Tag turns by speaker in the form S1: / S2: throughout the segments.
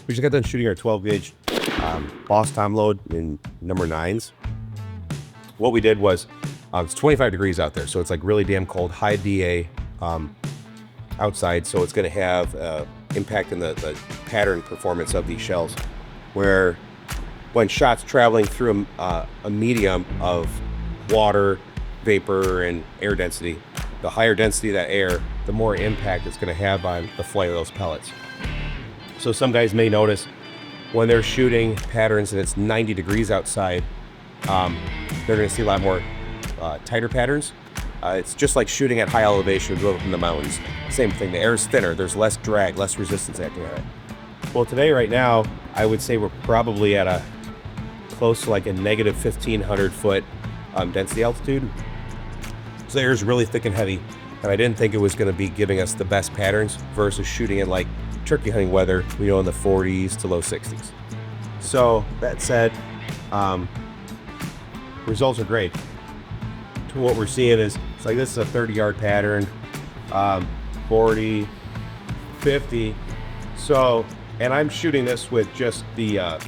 S1: We just got done shooting our 12 gauge Boss Tom load in number 9s. What we did was, it's 25 degrees out there, so it's like really damn cold, high DA outside, so it's going to have impact in the pattern performance of these shells, where when shots traveling through a medium of water, vapor, and air density, the higher density of that air, the more impact it's going to have on the flight of those pellets. So some guys may notice when they're shooting patterns and it's 90 degrees outside, they're going to see a lot more tighter patterns. It's just like shooting at high elevation, go up in the mountains. Same thing, the air is thinner, there's less drag, less resistance acting on it. Well, today, right now, I would say we're probably at a close to like a negative 1,500 foot density altitude. So the air is really thick and heavy, and I didn't think it was going to be giving us the best patterns versus shooting in like turkey hunting weather, in the 40s to low 60s. So that said, results are great. What we're seeing is, it's like this is a 30-yard pattern, 40, 50. So, and I'm shooting this with just the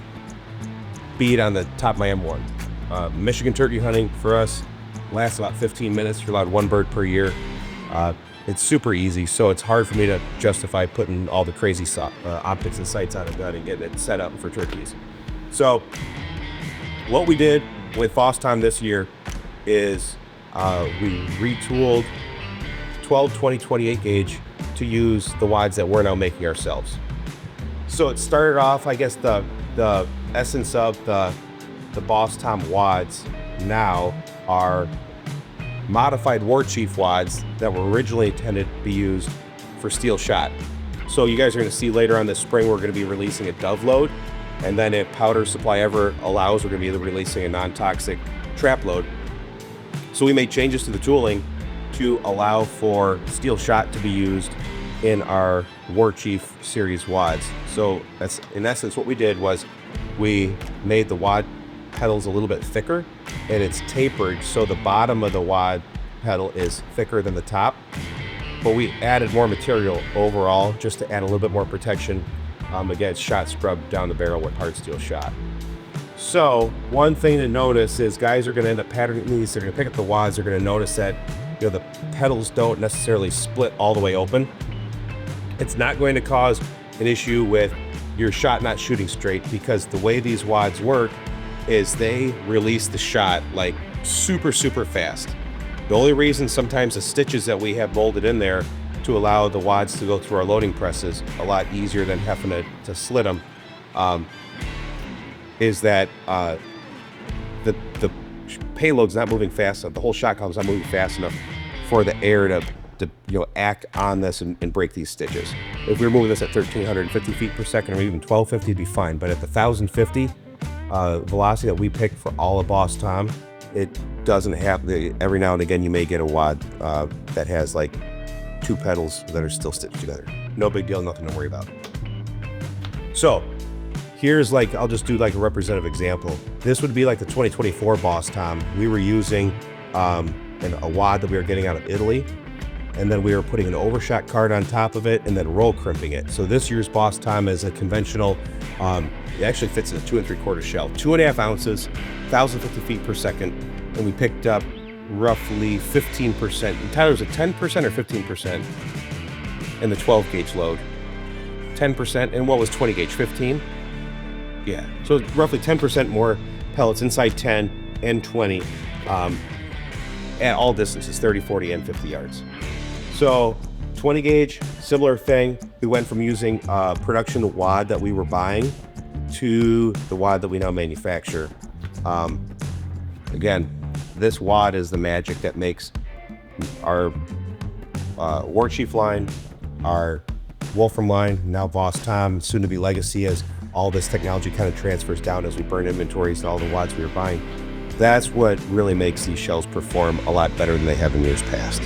S1: bead on the top of my M1. Michigan turkey hunting for us lasts about 15 minutes. You're allowed one bird per year. It's super easy, so it's hard for me to justify putting all the crazy optics and sights on a gun and getting it set up for turkeys. So what we did with Boss Tom this year is we retooled 12, 20, 28 gauge to use the wads that we're now making ourselves. So it started off, I guess the essence of the Boss Tom wads now are modified Warchief wads that were originally intended to be used for steel shot. So you guys are going to see later on this spring, we're going to be releasing a dove load, and then if powder supply ever allows, we're going to be releasing a non-toxic trap load. So we made changes to the tooling to allow for steel shot to be used in our Warchief series wads. So that's, in essence, what we did was we made the wad pedals a little bit thicker, and it's tapered so the bottom of the wad pedal is thicker than the top. But we added more material overall just to add a little bit more protection against shot scrubbed down the barrel with hard steel shot. So one thing to notice is guys are going to end up patterning these. They're going to pick up the wads. They're going to notice that the pedals don't necessarily split all the way open. It's not going to cause an issue with your shot not shooting straight, because the way these wads work is they release the shot like super fast. The only reason sometimes the stitches that we have molded in there to allow the wads to go through our loading presses a lot easier than having to slit them is that the payload's not moving fast enough. The whole shot column's not moving fast enough for the air to act on this and break these stitches. If we were moving this at 1,350 feet per second or even 1,250, it'd be fine. But at the 1,050 velocity that we picked for all of Boss Tom, it doesn't have every now and again you may get a wad that has like 2 pedals that are still stitched together. No big deal, nothing to worry about. So here's I'll just do like a representative example. This would be like the 2024 Boss Tom. We were using a wad that we were getting out of Italy, and then we were putting an overshot card on top of it and then roll crimping it. So this year's Boss Tom is a conventional, it actually fits in a 2 3/4 shell, 2.5 ounces, 1,050 feet per second, and we picked up roughly 15%. Tyler, was it 10% or 15% in the 12 gauge load? 10%, and what was 20 gauge, 15? Yeah, so roughly 10% more pellets inside 10 and 20 at all distances, 30, 40, and 50 yards. So 20 gauge, similar thing. We went from using a production wad that we were buying to the wad that we now manufacture. Again, this wad is the magic that makes our Warchief line, our Wolfram line, now Boss Tom, soon to be Legacy, as all this technology kind of transfers down as we burn inventories to all the wads we were buying. That's what really makes these shells perform a lot better than they have in years past.